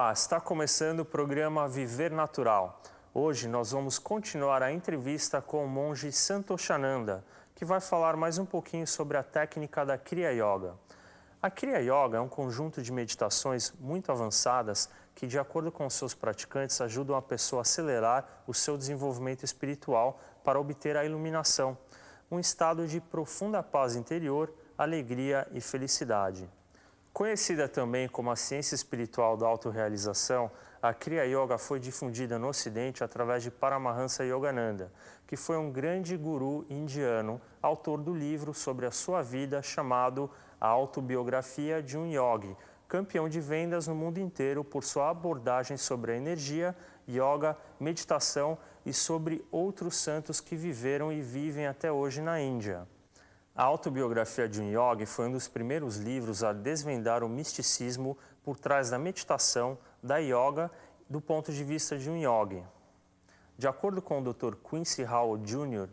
Olá, está começando o programa Viver Natural. Hoje nós vamos continuar a entrevista com o monge Santoshananda, que vai falar mais um pouquinho sobre a técnica da Kriya Yoga. A Kriya Yoga é um conjunto de meditações muito avançadas que, de acordo com seus praticantes, ajudam a pessoa a acelerar o seu desenvolvimento espiritual para obter a iluminação, um estado de profunda paz interior, alegria e felicidade. Conhecida também como a ciência espiritual da autorrealização, a Kriya Yoga foi difundida no Ocidente através de Paramahansa Yogananda, que foi um grande guru indiano, autor do livro sobre a sua vida chamado A Autobiografia de um Yogi, campeão de vendas no mundo inteiro por sua abordagem sobre a energia, yoga, meditação e sobre outros santos que viveram e vivem até hoje na Índia. A Autobiografia de um Yogi foi um dos primeiros livros a desvendar o misticismo por trás da meditação, da yoga, do ponto de vista de um yogi. De acordo com o Dr. Quincy Howell Jr.,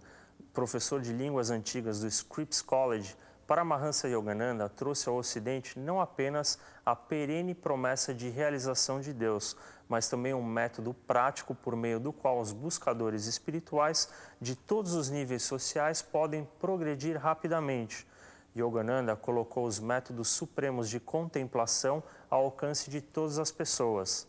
professor de línguas antigas do Scripps College, Paramahansa Yogananda trouxe ao Ocidente não apenas a perene promessa de realização de Deus, mas também um método prático por meio do qual os buscadores espirituais de todos os níveis sociais podem progredir rapidamente. Yogananda colocou os métodos supremos de contemplação ao alcance de todas as pessoas.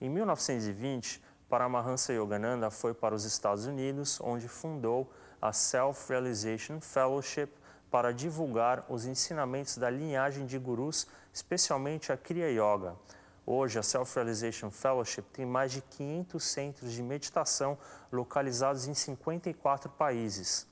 Em 1920, Paramahansa Yogananda foi para os Estados Unidos, onde fundou a Self-Realization Fellowship para divulgar os ensinamentos da linhagem de gurus, especialmente a Kriya Yoga. Hoje, a Self-Realization Fellowship tem mais de 500 centros de meditação localizados em 54 países.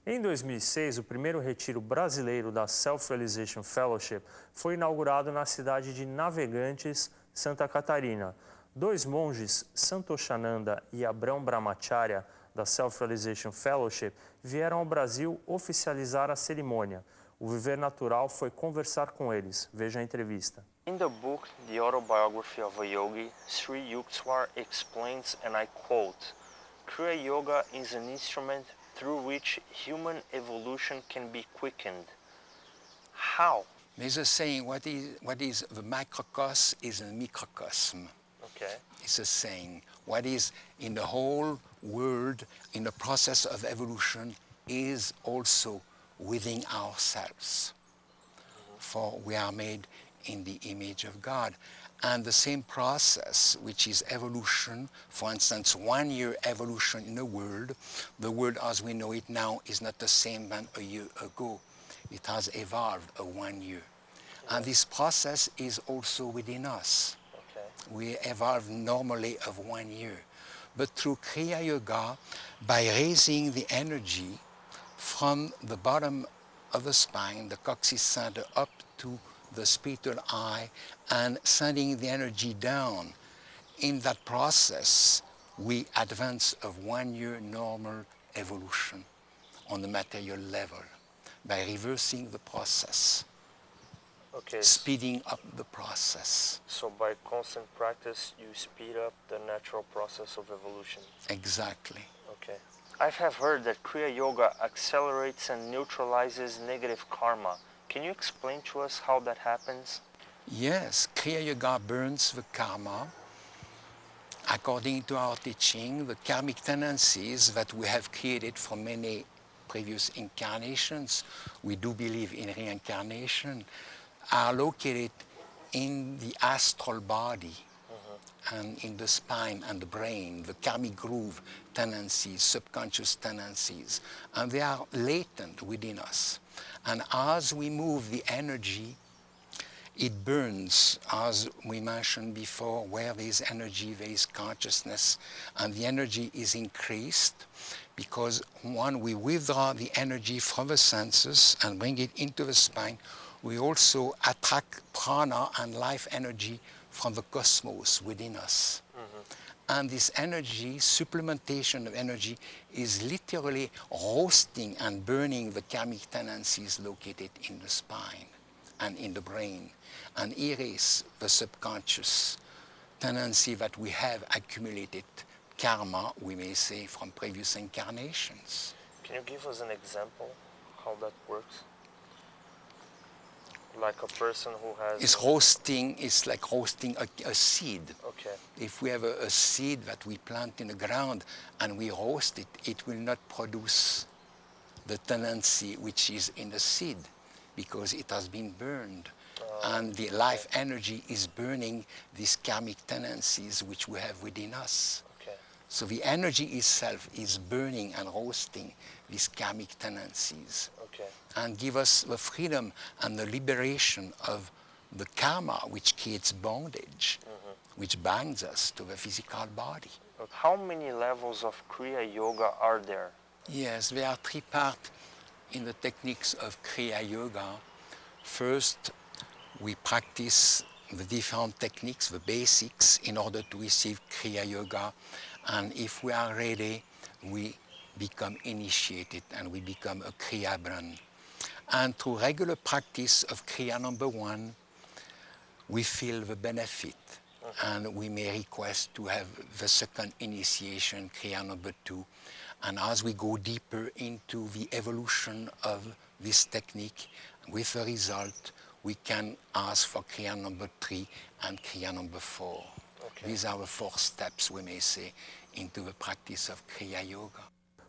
Em 2006, o primeiro retiro brasileiro da Self-Realization Fellowship foi inaugurado na cidade de Navegantes, Santa Catarina. Dois monges, Santoshananda e Abrão Brahmacharya, da Self-Realization Fellowship, vieram ao Brasil oficializar a cerimônia. O Viver Natural foi conversar com eles. Veja a entrevista. In the book, The Autobiography of a Yogi, Sri Yukteswar explains, and I quote, "Kriya Yoga is an instrument through which human evolution can be quickened." How? There's a saying, what is the microcosm is a microcosm. Okay. It's a saying. What is in the whole world, in the process of evolution, is also within ourselves. For we are made in the image of God. And the same process, which is evolution, for instance, 1 year evolution in the world as we know it now is not the same than a year ago. It has evolved a 1 year. And this process is also within us. We evolve normally of 1 year. But through Kriya Yoga, by raising the energy from the bottom of the spine, the coccyx center, up to the spiritual eye, and sending the energy down, in that process, we advance of 1 year normal evolution on the material level by reversing the process. Okay. Speeding up the process. So by constant practice, you speed up the natural process of evolution. Exactly. Okay. I have heard that Kriya Yoga accelerates and neutralizes negative karma. Can you explain to us how that happens? Yes, Kriya Yoga burns the karma. According to our teaching, the karmic tendencies that we have created from many previous incarnations, we do believe in reincarnation, are located in the astral body and in the spine and the brain, the karmic groove tendencies, subconscious tendencies, and they are latent within us. And as we move the energy, it burns, as we mentioned before, where there is energy, there is consciousness, and the energy is increased because when we withdraw the energy from the senses and bring it into the spine, we also attract prana and life energy from the cosmos within us. And this energy, supplementation of energy, is literally roasting and burning the karmic tendencies located in the spine and in the brain, and erase the subconscious tendency that we have accumulated, karma, we may say, from previous incarnations. Can you give us an example how that works? Like a person who has... Is roasting is like roasting a seed. Okay. If we have a seed that we plant in the ground and we roast it, it will not produce the tendency which is in the seed because it has been burned. And the life energy is burning these karmic tendencies which we have within us. Okay. So the energy itself is burning and roasting these karmic tendencies Okay. and give us the freedom and the liberation of the karma which creates bondage, which binds us to the physical body. How many levels of Kriya Yoga are there? Yes, there are three parts in the techniques of Kriya Yoga. First, we practice the different techniques, the basics, in order to receive Kriya Yoga. And if we are ready, we become initiated and we become a Kriya Brahman. And through regular practice of Kriya number 1, we feel the benefit. And we may request to have the second initiation, Kriya number 2. And as we go deeper into the evolution of this technique, with the result, we can ask for Kriya number 3 and Kriya number 4. Okay. These are the 4 steps, we may say, into the practice of Kriya Yoga.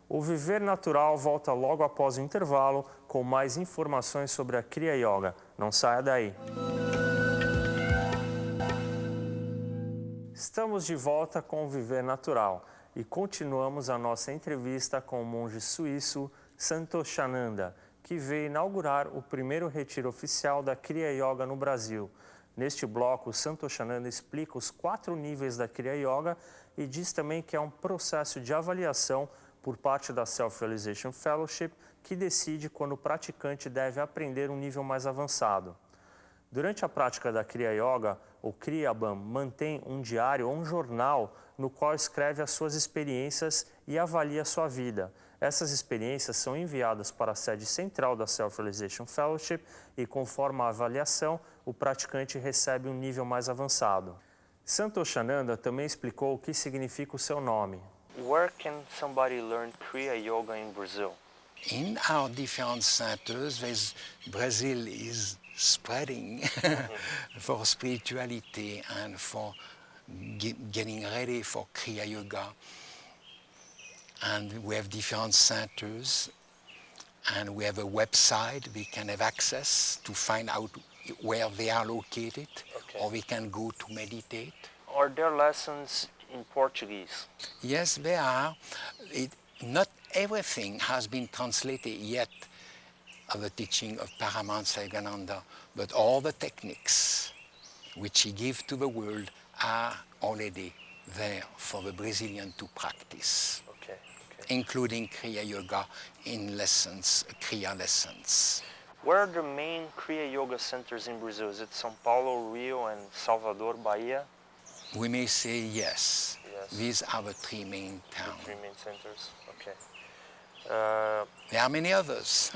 O Viver Natural volta logo após o intervalo com mais informações sobre a Kriya Yoga. Não saia daí. Estamos de volta com o Viver Natural e continuamos a nossa entrevista com o monge suíço Santoshananda, que veio inaugurar o primeiro retiro oficial da Kriya Yoga no Brasil. Neste bloco, o Santoshananda explica os 4 níveis da Kriya Yoga e diz também que é um processo de avaliação por parte da Self-Realization Fellowship que decide quando o praticante deve aprender um nível mais avançado. Durante a prática da Kriya Yoga, o Kriyaban mantém um diário ou um jornal no qual escreve as suas experiências e avalia a sua vida. Essas experiências são enviadas para a sede central da Self-Realization Fellowship e, conforme a avaliação, o praticante recebe um nível mais avançado. Santoshananda também explicou o que significa o seu nome. Where can somebody learn Kriya Yoga in Brazil? In our different centers, Brazil is spreading for spirituality and for getting ready for Kriya Yoga. And we have different centers, and we have a website. We can have access to find out where they are located, or we can go to meditate. Are there lessons in Portuguese? Yes, there are. Not everything has been translated yet of the teaching of Paramahansa Yogananda, but all the techniques which he gives to the world are already there for the Brazilian to practice, including Kriya Yoga in lessons, Kriya lessons. Where are the main Kriya Yoga centers in Brazil? Is it São Paulo, Rio, and Salvador, Bahia? We may say yes. These are the 3 main towns. The 3 main centers, okay. There are many others,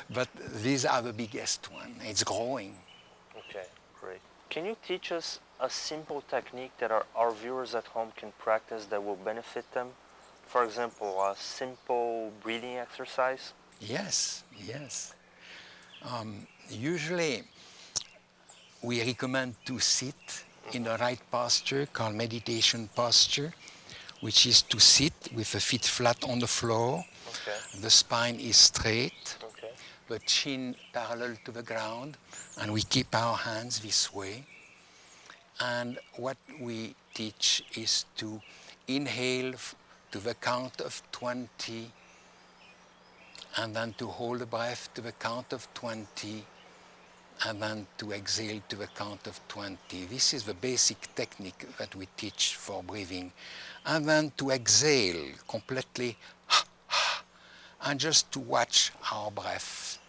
but these are the biggest one. It's growing. Okay, great. Can you teach us a simple technique that our viewers at home can practice that will benefit them? For example, a simple breathing exercise? Yes. Usually, we recommend to sit in the right posture, called meditation posture, which is to sit with the feet flat on the floor. The spine is straight, the chin parallel to the ground, and we keep our hands this way. And what we teach is to inhale to the count of 20, and then to hold the breath to the count of 20, and then to exhale to the count of 20. This is the basic technique that we teach for breathing. And then to exhale completely, and just to watch our breath,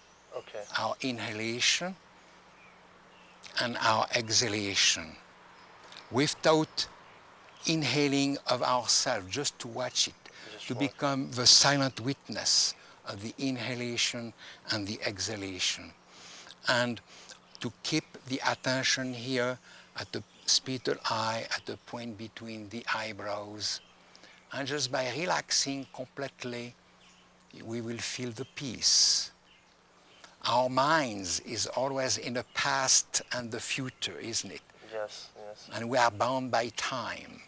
our inhalation and our exhalation, without inhaling of ourselves, just to watch it, to become the silent witness of the inhalation and the exhalation. And to keep the attention here at the spiritual eye, at the point between the eyebrows. And just by relaxing completely, we will feel the peace. Our minds is always in the past and the future, isn't it? Yes, yes. And we are bound by time.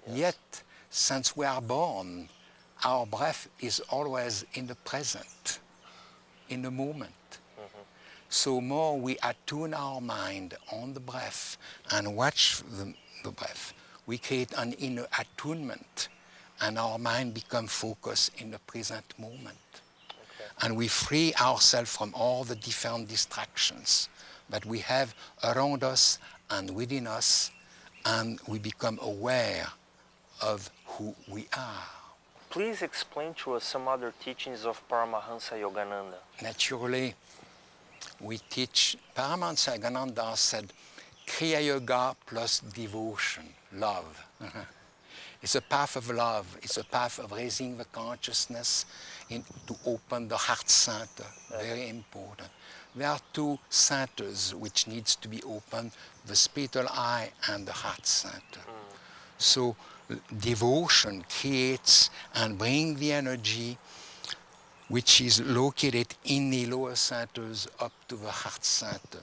Yes. Yet, since we are born, our breath is always in the present, in the moment. So more we attune our mind on the breath and watch the breath, we create an inner attunement, and our mind becomes focused in the present moment. Okay. And we free ourselves from all the different distractions that we have around us and within us, and we become aware of who we are. Please explain to us some other teachings of Paramahansa Yogananda. Naturally, we teach, Paramahansa Yogananda said, Kriya Yoga plus devotion, love. It's a path of love. It's a path of raising the consciousness to open the heart center. Very important. There are two centers which needs to be opened, the spiritual eye and the heart center. So devotion creates and brings the energy which is located in the lower centers up to the heart center.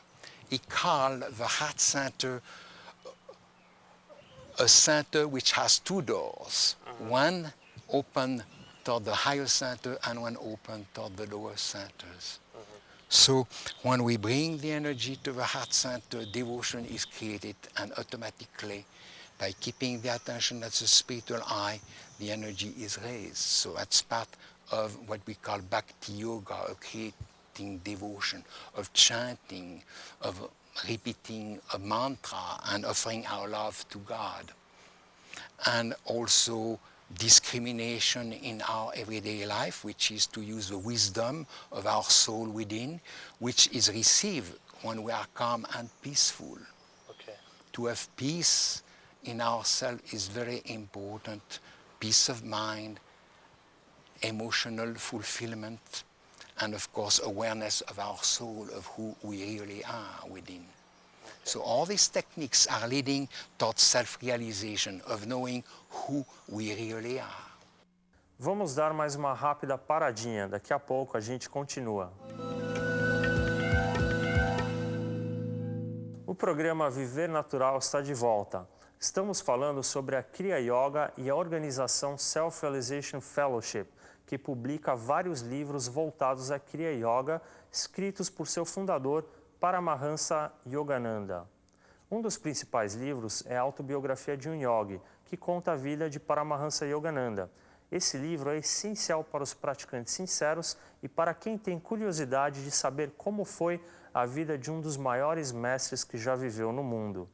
He called the heart center a center which has two doors, one open toward the higher center and one open toward the lower centers. So when we bring the energy to the heart center, devotion is created, and automatically, by keeping the attention at the spiritual eye, the energy is raised. So that's part of what we call bhakti yoga, of creating devotion, of chanting, of repeating a mantra and offering our love to God. And also discrimination in our everyday life, which is to use the wisdom of our soul within, which is received when we are calm and peaceful. Okay. To have peace in ourselves is very important. Peace of mind, emotional fulfillment, and of course awareness of our soul, of who we really are within. So all these techniques are leading towards self-realization, of knowing who we really are. Vamos dar mais uma rápida paradinha. Daqui a pouco a gente continua. O programa Viver Natural está de volta. Estamos falando sobre a Kriya Yoga e a organização Self-Realization Fellowship, que publica vários livros voltados à Kriya Yoga, escritos por seu fundador, Paramahansa Yogananda. Um dos principais livros é a Autobiografia de um Yogi, que conta a vida de Paramahansa Yogananda. Esse livro é essencial para os praticantes sinceros e para quem tem curiosidade de saber como foi a vida de um dos maiores mestres que já viveu no mundo.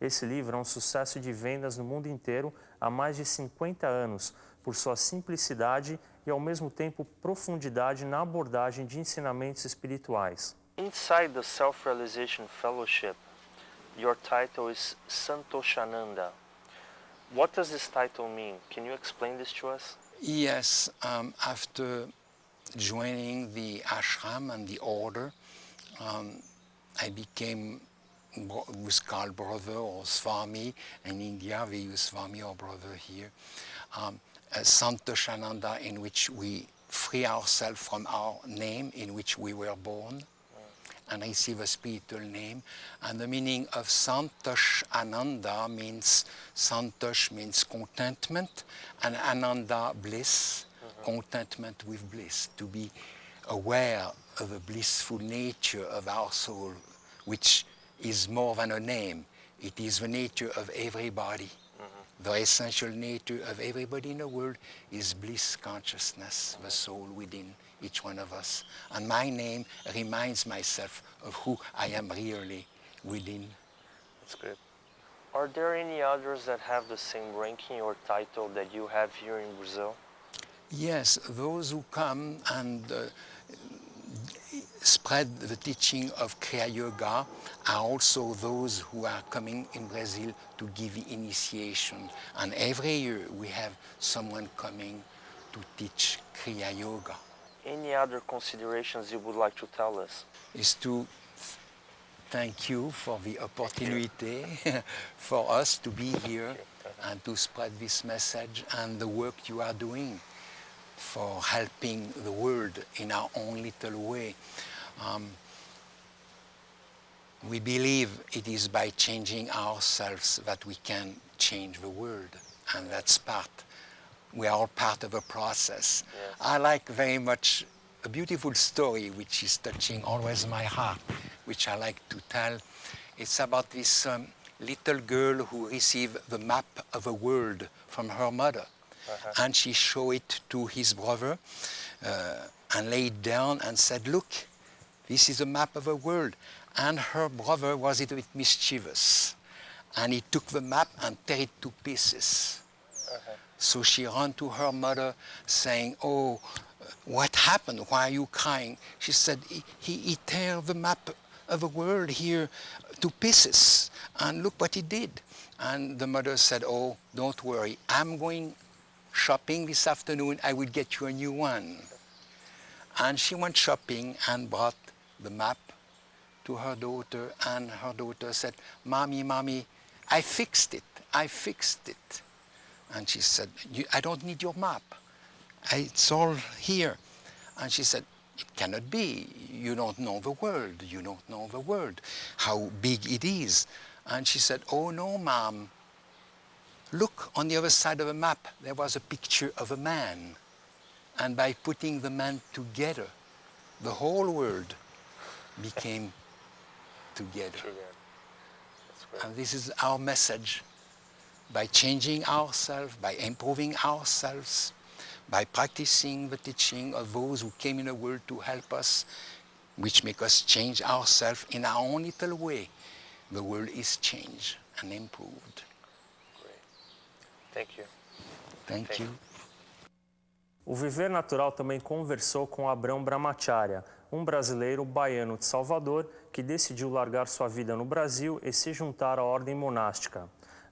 Esse livro é um sucesso de vendas no mundo inteiro há mais de 50 anos, por sua simplicidade e, ao mesmo tempo, profundidade na abordagem de ensinamentos espirituais. Inside the Self-Realization Fellowship, your title is Santoshananda. What does this title mean? Can you explain this to us? Yes, after joining the ashram and the order, I became was called brother or Swami. In India, we use Swami or brother here. Santoshananda, in which we free ourselves from our name in which we were born and receive a spiritual name. And the meaning of Santosh Ananda means, Santosh means contentment, and Ananda, bliss, contentment with bliss, to be aware of the blissful nature of our soul, which is more than a name. It is the nature of everybody. The essential nature of everybody in the world is bliss consciousness, the soul within each one of us. And my name reminds myself of who I am really within. That's good. Are there any others that have the same ranking or title that you have here in Brazil? Yes, those who come and spread the teaching of Kriya Yoga are also those who are coming in Brazil to give the initiation. And every year we have someone coming to teach Kriya Yoga. Any other considerations you would like to tell us? Is to thank you for the opportunity for us to be here and to spread this message and the work you are doing for helping the world in our own little way. We believe it is by changing ourselves that we can change the world, and that's we are all part of a process. Yes. I like very much a beautiful story which is touching always my heart, which I like to tell. It's about this little girl who received the map of the world from her mother. And she showed it to his brother and laid down and said, "Look, this is a map of the world." And her brother was a bit mischievous. And he took the map and tear it to pieces. So she ran to her mother saying, "Oh, what happened? Why are you crying?" She said, he tore the map of the world here to pieces. And look what he did. And the mother said, "Oh, don't worry. I'm going shopping this afternoon. I will get you a new one." And she went shopping and brought the map to her daughter, and her daughter said, Mommy, I fixed it. And she said, "I don't need your map. It's all here." And she said, "It cannot be. You don't know the world. You don't know the world, how big it is." And she said, "Oh no, Mom. Look, on the other side of the map, there was a picture of a man. And by putting the man together, the whole world became together." That's great. And this is our message. By changing ourselves, by improving ourselves, by practicing the teaching of those who came in the world to help us, which make us change ourselves in our own little way, the world is changed and improved. Great. Thank you. Thank you. O Viver Natural também conversou com Abrão Brahmacharya, um brasileiro baiano de Salvador que decidiu largar sua vida no Brasil e se juntar à ordem monástica.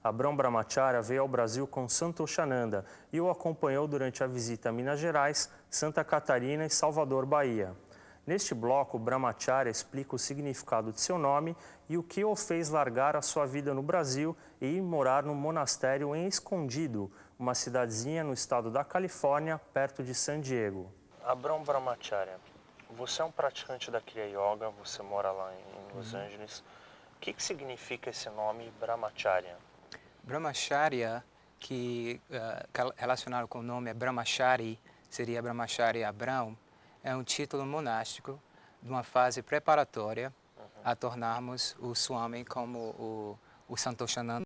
Abrão Brahmacharya veio ao Brasil com Santoshananda e o acompanhou durante a visita a Minas Gerais, Santa Catarina e Salvador, Bahia. Neste bloco, Brahmacharya explica o significado de seu nome e o que o fez largar a sua vida no Brasil e ir morar num monastério em Escondido, uma cidadezinha no estado da Califórnia, perto de San Diego. Abrão Brahmacharya, você é um praticante da Kriya Yoga, você mora lá em Los Angeles. O que significa esse nome Brahmacharya? Brahmacharya, que relacionado com o nome Brahmachari, seria Brahmachari Abrão, é um título monástico de uma fase preparatória a tornarmos o Swami como o Santoshananda.